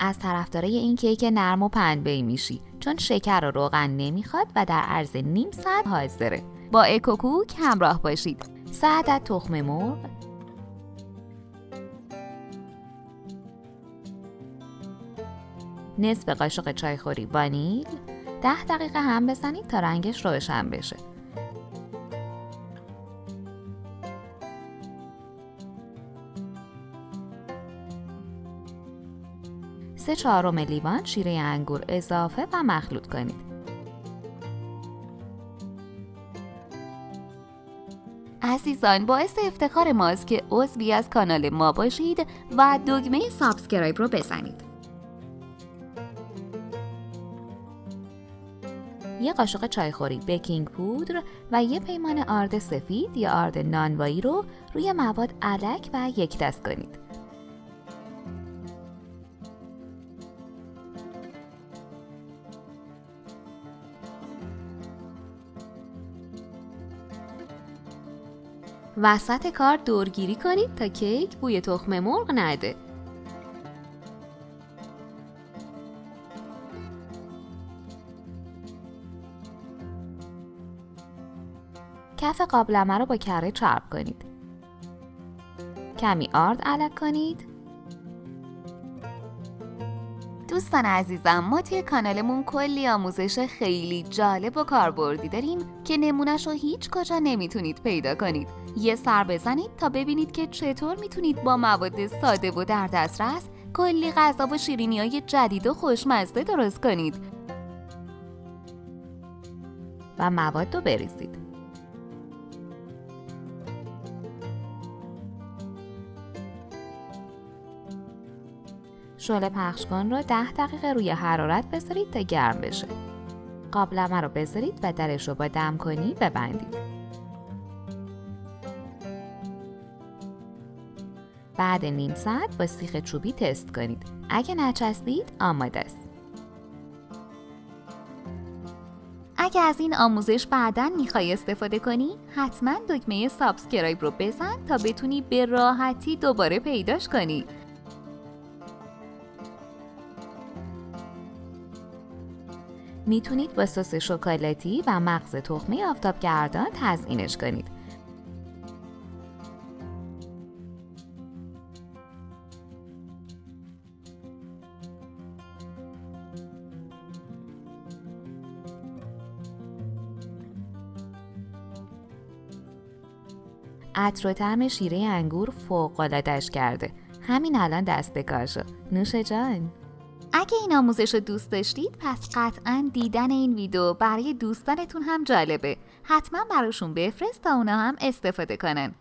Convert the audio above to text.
از طرفدارای این کیک نرم و پنبه‌ای میشی، چون شکر و روغن نمیخواد و در عرض نیم ساعت حاضره. با اکوکوک همراه باشید. 3 عدد تخم مرغ، نصف قاشق چایخوری وانیل، 10 دقیقه هم بزنید تا رنگش روشن بشه. سه چهارم لیوان شیره انگور اضافه و مخلوط کنید. عزیزان، باعث افتخار ماست که عضوی از کانال ما باشید و دکمه سابسکرایب رو بزنید. 1 قاشق چایخوری بیکینگ پودر و 1 پیمانه آرد سفید یا آرد نانوایی رو روی مواد الک و یک دست کنید. وسط کار دورگیری کنید تا کیک بوی تخم مرغ نده. کف قابلمه رو با کره چرب کنید. کمی آرد الک کنید. دوستان عزیزم، ما توی کانالمون کلی آموزش خیلی جالب و کاربردی داریم که نمونه‌ش رو هیچ کجا نمیتونید پیدا کنید. یه سر بزنید تا ببینید که چطور میتونید با مواد ساده و در دسترس کلی غذا و شیرینی‌های جدید و خوشمزه درست کنید. و مواد رو بریزید. شعله پخش کن رو 10 دقیقه روی حرارت بذارید تا گرم بشه. قابلمه رو بذارید و درش رو با دم کنی ببندید. بعد نیم ساعت با سیخ چوبی تست کنید. اگه نچسبید آماده است. اگه از این آموزش بعداً میخوای استفاده کنی، حتما دکمه سابسکرایب رو بزن تا بتونی به راحتی دوباره پیداش کنی. میتونید با سس شکلاتی و مغز تخمه آفتابگردان تزیینش کنید. عطر و طعم شیره انگور فوق‌العاده‌اش کرده. همین الان دست به کار شو. نوش جان. اگه این آموزش رو دوست داشتید، پس قطعاً دیدن این ویدیو برای دوستانتون هم جالبه. حتما براشون بفرست تا اونا هم استفاده کنن.